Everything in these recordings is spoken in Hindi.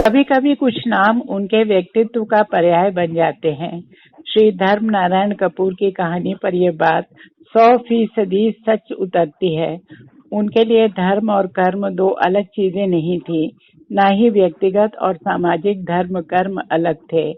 कभी कभी कुछ नाम उनके व्यक्तित्व का पर्याय बन जाते हैं। श्री धर्म नारायण कपूर की कहानी पर यह बात 100% सच उतरती है। उनके लिए धर्म और कर्म दो अलग चीजें नहीं थी, ना ही व्यक्तिगत और सामाजिक धर्म कर्म अलग थे।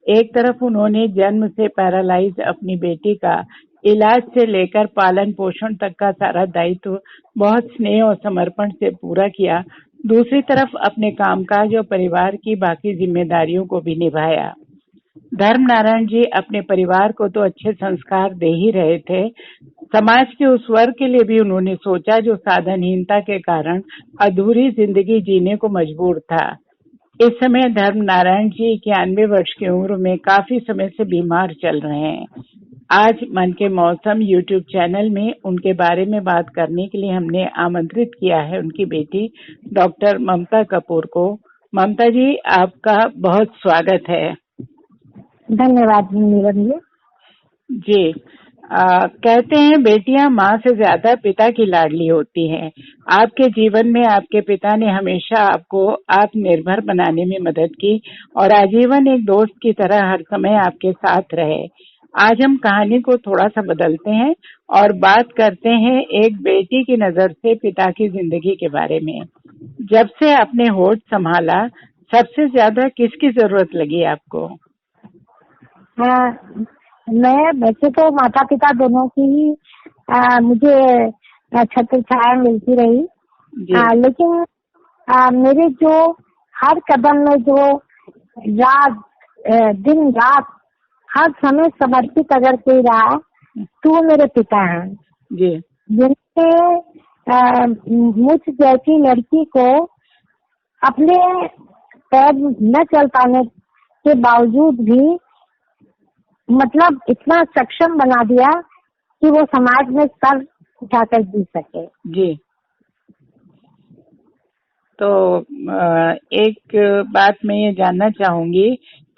एक तरफ उन्होंने जन्म से पैरालाइज अपनी बेटी का इलाज से लेकर पालन पोषण तक का सारा दायित्व बहुत स्नेह और समर्पण से पूरा किया। दूसरी तरफ अपने कामकाज और परिवार की बाकी जिम्मेदारियों को भी निभाया। धर्म नारायण जी अपने परिवार को तो अच्छे संस्कार दे ही रहे थे, समाज के उस वर्ग के लिए भी उन्होंने सोचा जो साधनहीनता के कारण अधूरी जिंदगी जीने को मजबूर था। इस समय धर्म नारायण जी 91 वर्ष की उम्र में काफी समय से बीमार चल रहे हैं। आज मन के मौसम यूट्यूब चैनल में उनके बारे में बात करने के लिए हमने आमंत्रित किया है उनकी बेटी डॉक्टर ममता कपूर को। ममता जी, आपका बहुत स्वागत है। धन्यवाद नीरज जी। कहते हैं बेटियां माँ से ज्यादा पिता की लाडली होती हैं। आपके जीवन में आपके पिता ने हमेशा आपको आत्मनिर्भर बनाने में मदद की और आजीवन एक दोस्त की तरह हर समय आपके साथ रहे। आज हम कहानी को थोड़ा सा बदलते हैं और बात करते हैं एक बेटी की नजर से पिता की जिंदगी के बारे में। जब से आपने होठ संभाला, सबसे ज्यादा किसकी जरूरत लगी आपको? मैं वैसे तो माता पिता दोनों की ही मुझे छत्र छाया मिलती रही, लेकिन मेरे जो हर कदम में जो दिन रात हर समय समर्पित अगर कोई रहा तो मेरे पिता हैं जी, जिनसे मुझ जैसी लड़की को अपने पैर न चल पाने के बावजूद भी मतलब इतना सक्षम बना दिया कि वो समाज में सर उठाकर जी सके। जी। तो एक बात मैं ये जानना चाहूंगी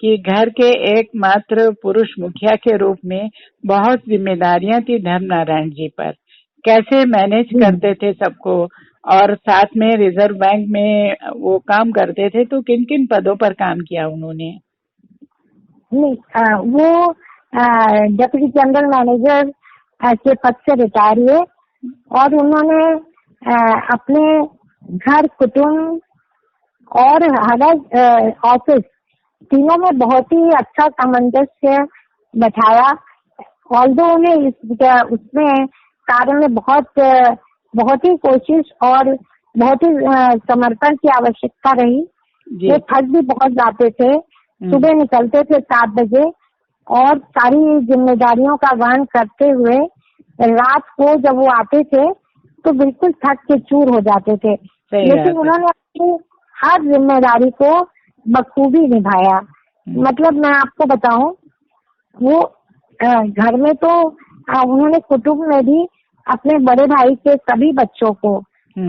कि घर के एकमात्र पुरुष मुखिया के रूप में बहुत जिम्मेदारियां थी धर्म नारायण जी पर। कैसे मैनेज करते थे सबको, और साथ में रिजर्व बैंक में वो काम करते थे, तो किन किन पदों पर काम किया उन्होंने? वो डिप्टी जनरल मैनेजर के पद से रिटायर हुए और उन्होंने अपने घर, कुटुंब और ऑफिस तीनों में बहुत ही अच्छा सामंजस्य बैठाया। ऑल्दो उन्हें उसमें कार्य में बहुत ही कोशिश और बहुत ही समर्पण की आवश्यकता रही। ये थक भी बहुत जाते थे, सुबह निकलते थे 7 बजे और सारी जिम्मेदारियों का वहन करते हुए रात को जब वो आते थे तो बिल्कुल थक के चूर हो जाते थे, लेकिन उन्होंने अपनी हर जिम्मेदारी को बखूबी निभाया। मतलब मैं आपको बताऊं, वो घर में तो उन्होंने कुटुंब में भी अपने बड़े भाई के सभी बच्चों को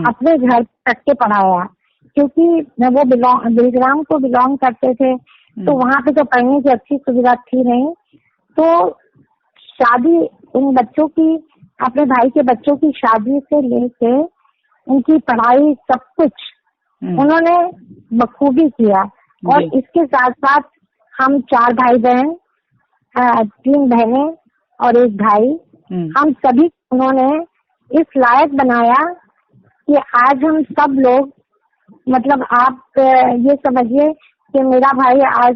अपने घर तक के पढ़ाया, क्योंकि वो बिलग्राम को बिलोंग करते थे तो वहाँ पे तो पढ़ने की अच्छी सुविधा थी नहीं। तो शादी उन बच्चों की, अपने भाई के बच्चों की शादी से लेके उनकी पढ़ाई सब कुछ उन्होंने बखूबी किया। और इसके साथ साथ हम 4 भाई बहन, 3 बहनें और 1 भाई, हम सभी उन्होंने इस लायक बनाया कि आज हम सब लोग, मतलब आप ये समझिए कि मेरा भाई आज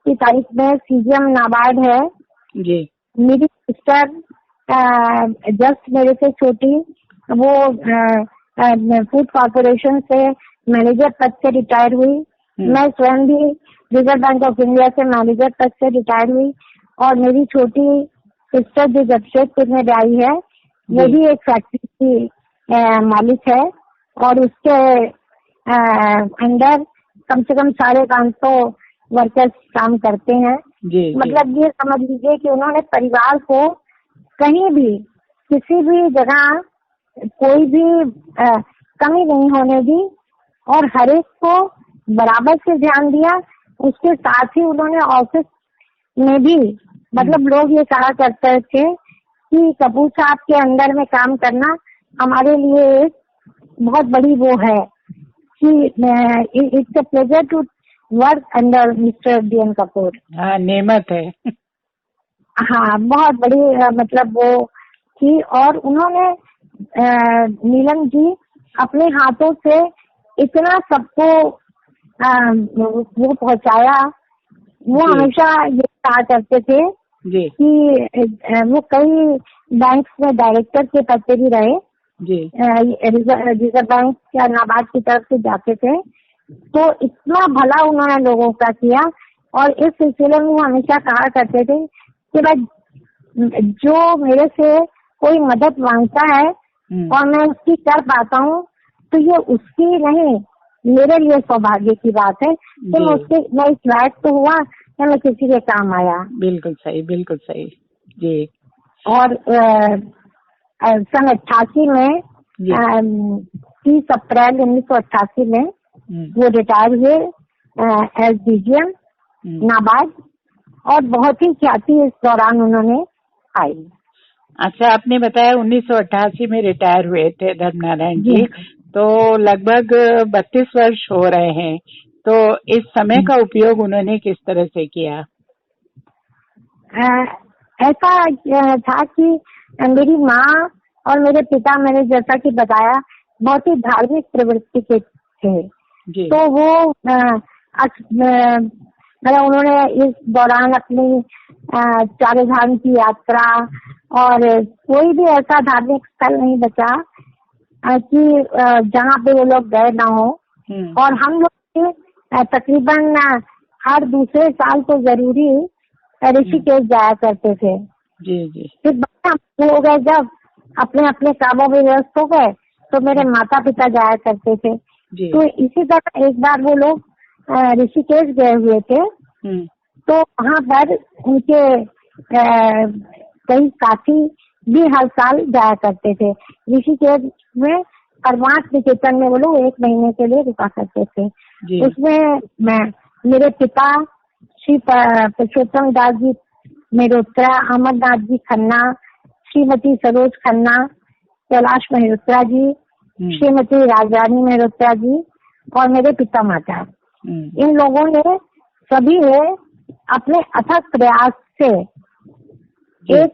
की तारीख में सीजीएम नाबार्ड है जी। मेरी सिस्टर जस्ट मेरे से छोटी, वो फूड कॉर्पोरेशन से मैनेजर पद से रिटायर हुई। मैं स्वयं भी रिजर्व बैंक ऑफ इंडिया से मैनेजर पद से रिटायर हुई और मेरी छोटी सिस्टर जो जमशेदपुर में आई है वो भी एक फैक्ट्री की मालिक है और उसके अंडर कम से कम 550 वर्कर्स काम करते हैं। मतलब ये समझ लीजिए कि उन्होंने परिवार को कहीं भी किसी भी जगह कोई भी कमी नहीं होने दी और हर एक को बराबर से ध्यान दिया। उसके साथ ही उन्होंने ऑफिस में भी, मतलब लोग ये कहा करते थे कि कपूर साहब के अंडर में काम करना हमारे लिए एक बहुत बड़ी वो है कि it's a pleasure to work under mister D N. Kapoor. हाँ, नेमत है। हाँ, बहुत बड़ी मतलब वो थी। और उन्होंने नीलम जी अपने हाथों से इतना सबको वो पहुंचाया। वो हमेशा ये कहा करते थे जी कि वो कई बैंक में डायरेक्टर के पद पे भी रहे जी। रिजर्व बैंक या नाबार्ड की तरफ से जाते थे। तो इतना भला उन्होंने लोगों का किया। और इस सिलसिले में वो हमेशा कहा करते थे कि भाई जो मेरे से कोई मदद मांगता है और मैं उसकी कर पाता हूँ तो ये उसकी नहीं, मेरे लिए सौभाग्य की बात है कि मैं इस लायक तो हुआ कि मैं किसी के काम आया। बिल्कुल सही, बिल्कुल सही जी। और सन 88 में 30 अप्रैल 1988 में वो रिटायर हुए एज डीजीएम नाबार्ड। और बहुत ही ख्याति इस दौरान उन्होंने पाई। अच्छा, आपने बताया 1988 में रिटायर हुए थे धर्मनारायण जी, तो लगभग 32 वर्ष हो रहे हैं। तो इस समय का उपयोग उन्होंने किस तरह से किया? ऐसा था कि मेरी माँ और मेरे पिता, मैंने जैसा कि बताया, बहुत ही धार्मिक प्रवृत्ति के थे जी। तो वो उन्होंने इस दौरान अपनी चारों धाम की यात्रा और कोई भी ऐसा धार्मिक स्थल नहीं बचा कि जहाँ पे वो लोग गए ना हो। और हम लोग तकरीबन हर दूसरे साल तो जरूरी ऋषिकेश जाया करते थे जी जी। फिर हो गए जब अपने अपने कामों में व्यस्त हो गए तो मेरे माता पिता जाया करते थे जी। तो इसी तरह एक बार वो लोग ऋषिकेश गए हुए थे। तो वहाँ पर उनके कई साथी भी हर साल जाया करते थे ऋषिकेश में। परमार्थ निकेतन में वो लोग 1 महीने के लिए रुका करते थे जी। उसमें मेरे पिता श्री पुरुषोत्तम दास जी मेहरोत्रा, अमरनाथ जी खन्ना, श्रीमती सरोज खन्ना, कैलाश मेहरोत्रा जी, श्रीमती राजरानी मेहरोत्रा जी और मेरे पिता माता, इन लोगों ने सभी ने अपने अथक प्रयास से एक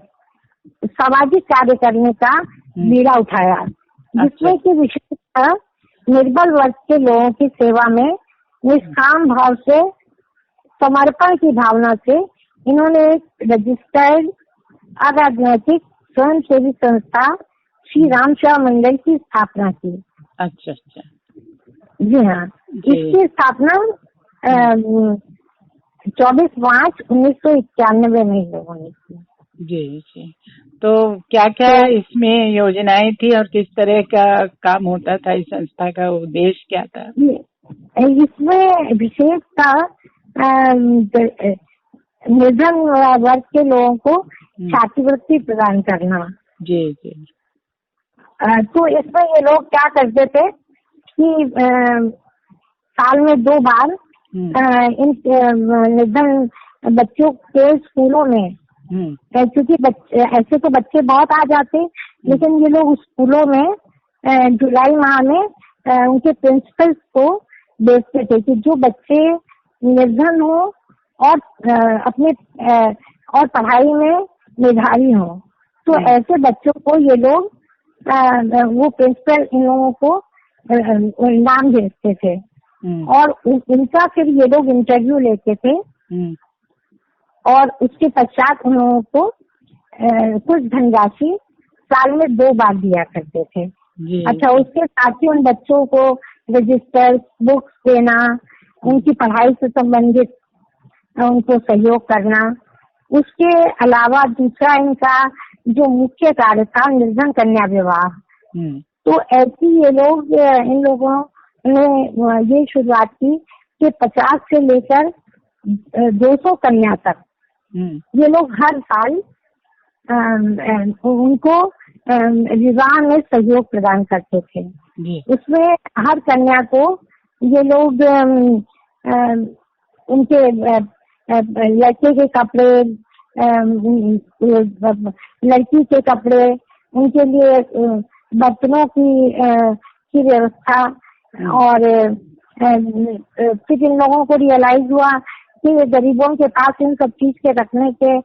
सामाजिक कार्य करने का बीड़ा उठाया, जिसमें कि विशेषतः निर्बल वर्ग के लोगों की सेवा में निष्काम भाव से, समर्पण की भावना से इन्होंने एक रजिस्टर्ड अराजनैतिक स्वयंसेवी संस्था श्री राम सेवा मंडल की स्थापना की। अच्छा अच्छा। जी हाँ, इसकी स्थापना 24 मार्च 1991 में लोगों ने की। जी जी। तो क्या क्या इसमें योजनाएं थी और किस तरह का काम होता था? इस संस्था का उद्देश्य क्या था? इसमें विशेषता निर्धन वर्ग के लोगों को छात्रवृत्ति प्रदान करना। जी जी। तो इसमें ये लोग क्या करते थे कि साल में 2 बार इन निर्धन बच्चों के स्कूलों में, क्योंकि ऐसे तो बच्चे बहुत आ जाते, लेकिन ये लोग स्कूलों में जुलाई माह में उनके प्रिंसिपल्स को देखते थे कि जो बच्चे निर्धन हो और अपने और पढ़ाई में मेधावी हो, तो ऐसे बच्चों को ये लोग वो प्रिंसिपल इन लोगों को इनाम भेजते थे और उनका फिर ये लोग इंटरव्यू लेते थे और उसके पश्चात उन लोगों को कुछ धनराशि साल में 2 बार दिया करते थे। अच्छा, उसके साथ ही उन बच्चों को रजिस्टर, बुक्स देना, उनकी पढ़ाई से संबंधित उनको सहयोग करना। उसके अलावा दूसरा इनका जो मुख्य कार्य था, निर्धन कन्या विवाह। तो ऐसी ये लोग, इन लोगों ने ये शुरुआत की कि 50 से लेकर 200 कन्या तक ये लोग हर साल उनको विवाह में सहयोग प्रदान करते थे। उसमें हर कन्या को ये लोग उनके लड़के के कपड़े, लड़की के कपड़े, उनके लिए बर्तनों की व्यवस्था और फिर इन लोगों को रियलाइज हुआ कि गरीबों के पास इन सब चीज के रखने के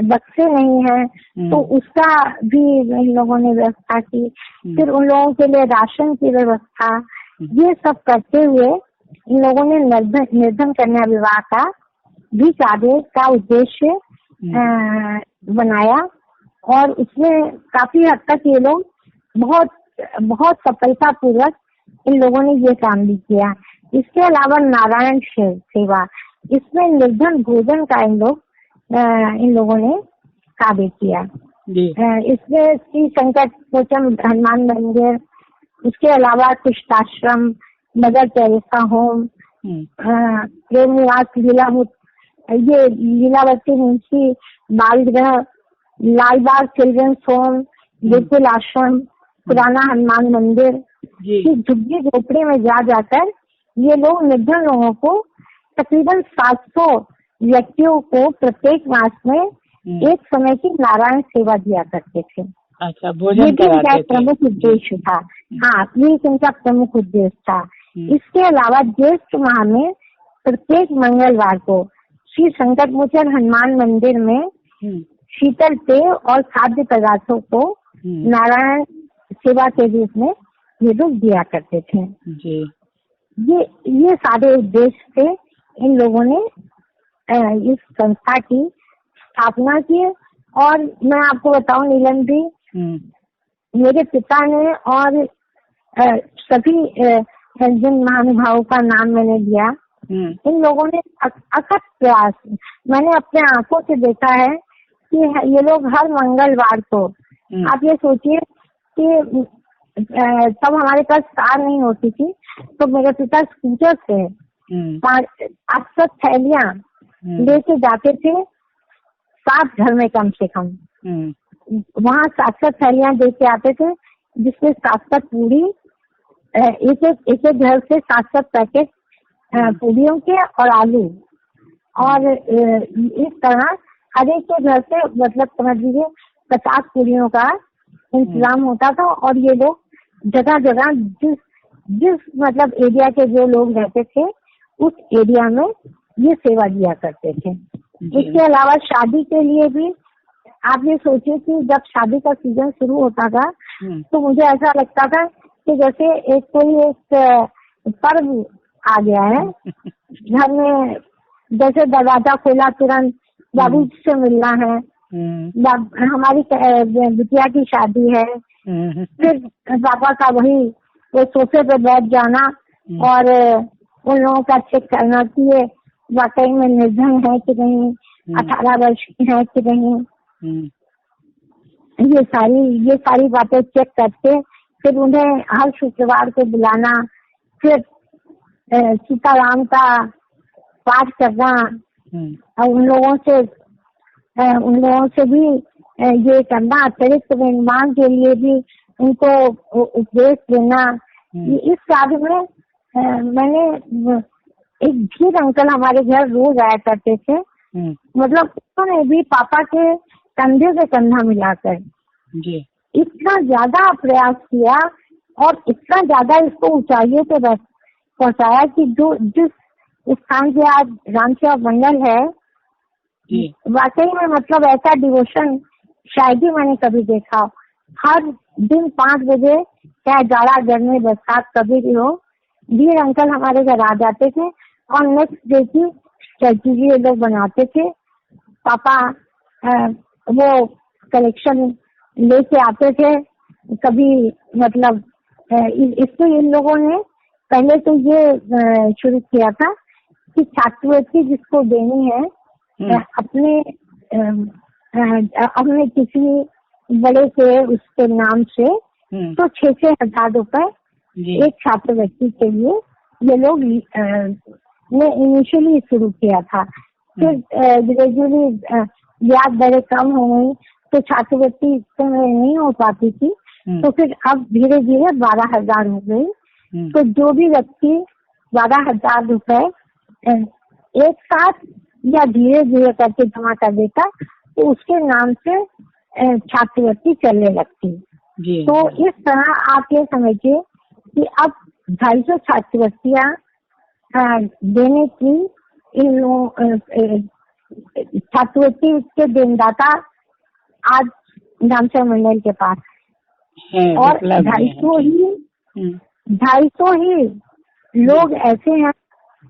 बक्से नहीं है, तो उसका भी इन लोगों ने व्यवस्था की। फिर उन लोगों के लिए राशन की व्यवस्था, ये सब करते हुए इन लोगों ने निर्धन कन्या विवाह का भी कार्य का उद्देश्य बनाया, और उसमें काफी हद तक ये लोग बहुत बहुत सफलता पूर्वक इन लोगों ने ये काम भी किया। इसके अलावा नारायण सेवा, इसमें निर्धन भोजन का इन लोगों ने कार्य किया। इसमें श्री संकट मोचन हनुमान मंदिर, उसके अलावा कुष्ठाश्रम, मदर टेरेसा होम, प्रेम निवास ये लीलावती मुंशी बाल गृह, लालबाग चिल्ड्रंस होम, बिल्कुल आश्रम, पुराना हनुमान मंदिर की झुग्गी झोपड़ी में जाकर ये लोग निर्धन लोगों को तकरीबन 700 व्यक्तियों को प्रत्येक मास में एक समय की नारायण सेवा दिया करते थे। अच्छा, भोजन कराते थे। प्रमुख उद्देश्य था। हाँ, ये इनका प्रमुख उद्देश्य था। इसके अलावा ज्येष्ठ माह में प्रत्येक मंगलवार को श्री संकट मोचन हनुमान मंदिर में शीतल पेय और खाद्य पदार्थों को नारायण सेवा के रूप में ये लोग दिया करते थे। जी। ये सारे उद्देश्य से इन लोगों ने इस संस्था की स्थापना की। और मैं आपको बताऊं नीलम जी, मेरे पिता ने और सभी जिन महानुभावों का नाम मैंने लिया, इन लोगों ने अथक प्रयास, मैंने अपने आंखों से देखा है कि ये लोग हर मंगलवार को, आप ये सोचिए कि तब हमारे पास कार नहीं होती थी, तो मेरे पिता स्कूटर से 800 थैलियां लेके जाते थे 7 घर में कम से कम। वहाँ 700 थैलियां लेके आते थे, जिसमें 700 पूरी, एक घर से 700 पैकेट पूरियों के और आलू, और इस तरह हर एक के घर से मतलब समझ लीजिए 50 पूरियों का इंतजाम होता था। और ये लोग जगह जगह जिस मतलब एरिया के जो लोग रहते थे उस एरिया में ये सेवा दिया करते थे। इसके अलावा शादी के लिए भी आप ये सोचिए कि जब शादी का सीजन शुरू होता था तो मुझे ऐसा लगता था कि जैसे एक पर्व आ गया है घर में, जैसे दरवाजा खोला तुरंत बाबू से मिलना है, हमारी बिटिया की शादी है, फिर पापा का वही वो सोफे पे बैठ जाना और उन लोगों का चेक करना कि ये वाकई में निर्धन है कि नहीं, 18 वर्ष की है कि नहीं, ये सारी बातें चेक करके फिर उन्हें हर शुक्रवार को बुलाना, फिर सीताराम का पाठ करना, और उन लोगों से भी ये करना, अतिरिक्त निर्माण के लिए भी उनको उपदेश देना। इस कार्य में मैंने एक भीर अंकल हमारे घर रोज आया करते थे, मतलब उन्होंने भी पापा के कंधे से कंधा मिलाकर इतना ज्यादा प्रयास किया और इतना ज्यादा इसको ऊंचाइयों पे पहुंचाया कि जिस स्थान से आज राम सेवा मंडल है, वाकई में मतलब ऐसा डिवोशन शायद ही मैंने कभी देखा। हर दिन 5 बजे, चाहे जाड़ा गर्मी बरसात कभी भी हो, वीर अंकल हमारे घर आ जाते थे और नेक्स्ट डे की स्ट्रेटजी ये लोग बनाते थे। पापा वो कलेक्शन लेके आते थे। कभी मतलब इससे इन लोगों ने पहले तो ये शुरू किया था कि छात्रवृत्ति जिसको देनी है अपने किसी बड़े के उसके नाम से, तो 6-6 हजार रुपए एक छात्रवृत्ति के लिए ये लोग ने इनिशियली शुरू किया था। फिर ग्रेजुअली ब्याज दरें कम हो गई तो छात्रवृत्ति नहीं हो पाती थी, तो फिर अब धीरे धीरे 12,000 हो गई। तो जो भी व्यक्ति 12,000 रुपए एक साथ या धीरे धीरे करके जमा कर देता तो उसके नाम से छात्रवृत्ति चलने लगती। तो इस तरह आप ये समझिए कि अब 250 छात्रवृत्तियां देने की इन छात्रवृत्ति के देनदाता आज रामचंद्र मंडल के पास है। और 250 ही लोग ऐसे हैं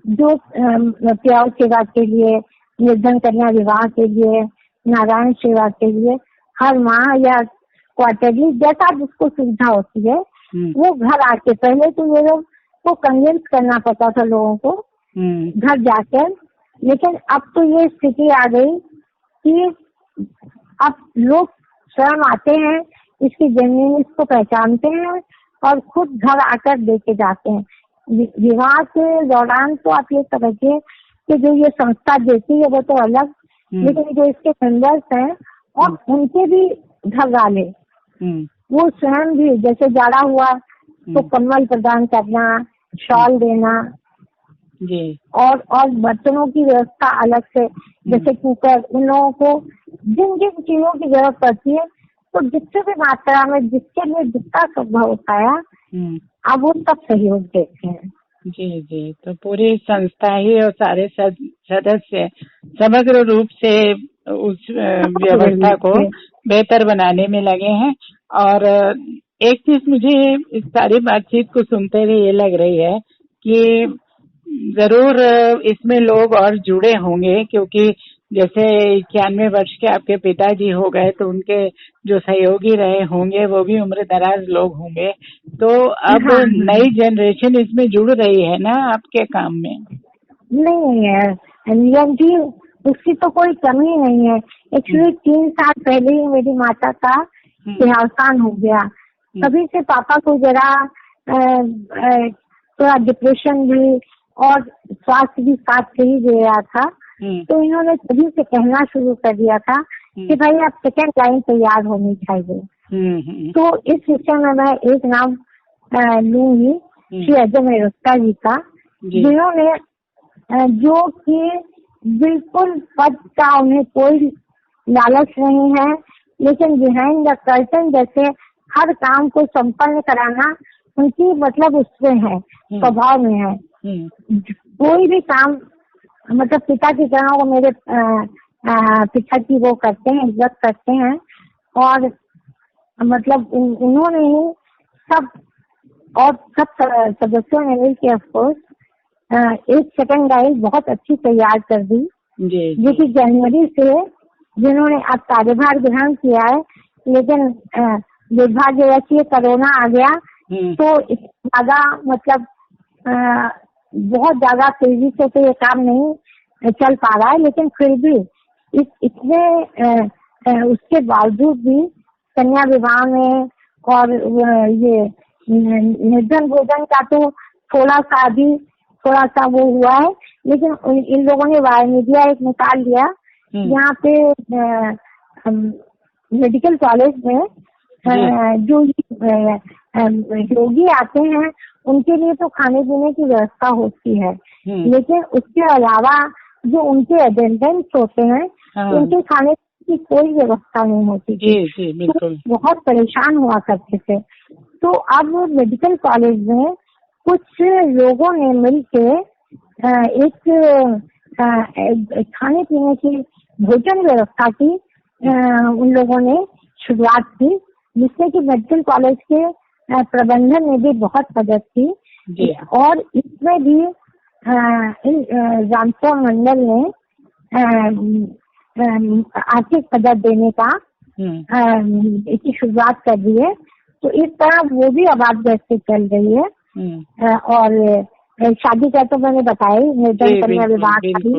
जो प्यार सेवा के लिए, निर्धन कन्या विवाह के लिए, नारायण सेवा के लिए हर माह या क्वार्टरली जैसा जिसको सुविधा होती है वो घर आके, पहले तो ये लोग को कन्विंस करना पड़ता था लोगों को घर जाकर, लेकिन अब तो ये स्थिति आ गई कि अब लोग स्वयं आते हैं, इसकी जमीन इसको पहचानते हैं और खुद घर आकर देके जाते हैं। विवाह के दौरान तो आप ये समझिए कि जो ये संस्था देती है वो तो अलग, लेकिन जो इसके मेंबर्स हैं और उनके भी घर वाले वो स्वयं भी, जैसे जाड़ा हुआ तो कंबल प्रदान करना, शॉल देना जी, और बर्तनों की व्यवस्था अलग से, जैसे कुकर, उन लोगों को जिन जिन चीजों की जरूरत पड़ती है तो जितने भी मात्रा में जिसके लिए जितना संभव होता है अब वो सब सहयोग देते हैं। जी जी, तो पूरी संस्था ही और सारे सदस्य समग्र रूप से उस व्यवस्था को बेहतर बनाने में लगे हैं। और एक चीज मुझे इस सारी बातचीत को सुनते हुए ये लग रही है कि जरूर इसमें लोग और जुड़े होंगे, क्योंकि जैसे 91 वर्ष के आपके पिताजी हो गए तो उनके जो सहयोगी रहे होंगे वो भी उम्र दराज लोग होंगे, तो अब नई जनरेशन इसमें जुड़ रही है ना आपके काम में? नहीं है नियम जी, उसकी तो कोई कमी नहीं है। एक्चुअली 3 साल पहले ही मेरी माता का देहावसान हो गया, तभी से पापा को जरा थोड़ा डिप्रेशन भी और स्वास्थ्य भी साथ से ही दे रहा था, तो इन्होंने तभी से कहना शुरू कर दिया था कि भाई आप सेकेंड लाइन तैयार होनी चाहिए। तो इस विषय में मैं एक नाम लूंगी श्री अजय मेहरोत्रा जी का, जिन्होंने जो कि बिल्कुल पद का उन्हें कोई लालच नहीं है, लेकिन बिहाइंड द कर्टन जैसे हर काम को संपन्न कराना उनकी मतलब उसमें है, स्वभाव में है। कोई भी काम मतलब पिता की तरह वो मेरे पिता की वो करते हैं, इज्जत करते हैं, और मतलब उन्होंने ही सब और सब सदस्यों ने मिलकर ऑफकोर्स एक सेकंड गाइड बहुत अच्छी तैयार कर दी, जो कि जनवरी से जिन्होंने अब कार्यभार ग्रहण किया है, लेकिन दुर्भाग्यवश ये कोरोना आ गया तो ज्यादा मतलब बहुत ज्यादा तेजी से तो ये काम नहीं चल पा रहा है, लेकिन फिर भी इतने उसके बावजूद भी कन्या विवाह में और ये निर्धन भोजन का तो थोड़ा सा वो हुआ है, लेकिन इन लोगों ने वायर मीडिया एक निकाल दिया यहाँ पे मेडिकल कॉलेज में जो रोगी आते हैं उनके लिए तो खाने पीने की व्यवस्था होती है, लेकिन उसके अलावा जो उनके अटेंडेंट्स होते हैं उनके खाने की कोई व्यवस्था नहीं होती थी। तो बहुत परेशान हुआ करते थे। तो अब मेडिकल कॉलेज में कुछ लोगों ने मिलके एक खाने पीने की भोजन व्यवस्था की उन लोगों ने शुरुआत की, जिससे कि मेडिकल कॉलेज के प्रबंधन में भी बहुत मदद की। और इसमें भी रामचंद्र मंडल ने आर्थिक मदद देने का इसकी शुरुआत कर दी है। तो इस तरह वो भी आबाद गैस से चल रही है। और शादी का तो मैंने बताया ही, निर्धन कन्या विवाह का भी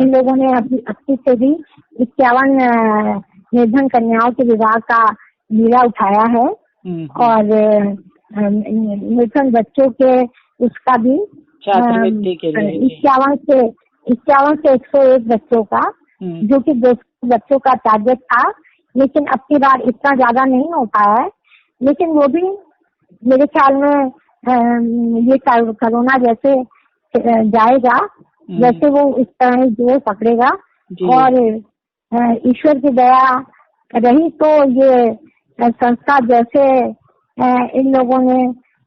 इन लोगों ने अपनी से भी 51 निर्धन कन्याओं के विवाह का बीड़ा उठाया है, और निर्धन बच्चों के उसका भी 51 से 101 बच्चों का, जो कि 200 बच्चों का टारगेट था, लेकिन अब की बार इतना ज्यादा नहीं हो पाया है। लेकिन वो भी मेरे ख्याल में ये कोरोना जैसे जाएगा जैसे वो इस तरह जोर पकड़ेगा, और ईश्वर की दया रही तो ये संस्था जैसे इन लोगों ने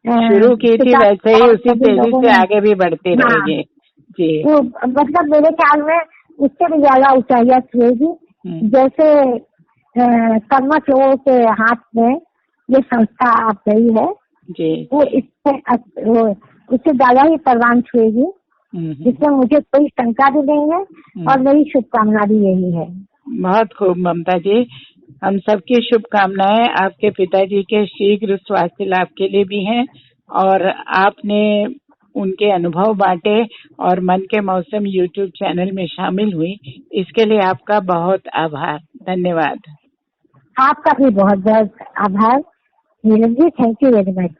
शुरू की थी वैसे ही उसी तेजी से आगे भी बढ़ते हाँ, रहेंगे जी। तो मतलब मेरे ख्याल में उससे भी ज्यादा ऊंचाइयां छुएगी। जैसे कर्मठ लोगों के हाथ में ये संस्था आ गई है जी, वो उससे ज्यादा ही परवान छुएगी, जिसमें मुझे कोई शंका भी नहीं है और मेरी शुभकामना भी यही है। बहुत खूब ममता जी, हम सबकी शुभकामनाएं आपके पिताजी के शीघ्र स्वास्थ्य लाभ के लिए भी हैं और आपने उनके अनुभव बांटे और मन के मौसम यूट्यूब चैनल में शामिल हुई, इसके लिए आपका बहुत आभार। धन्यवाद। आपका भी बहुत बहुत आभार Neelam ji, thank you very much.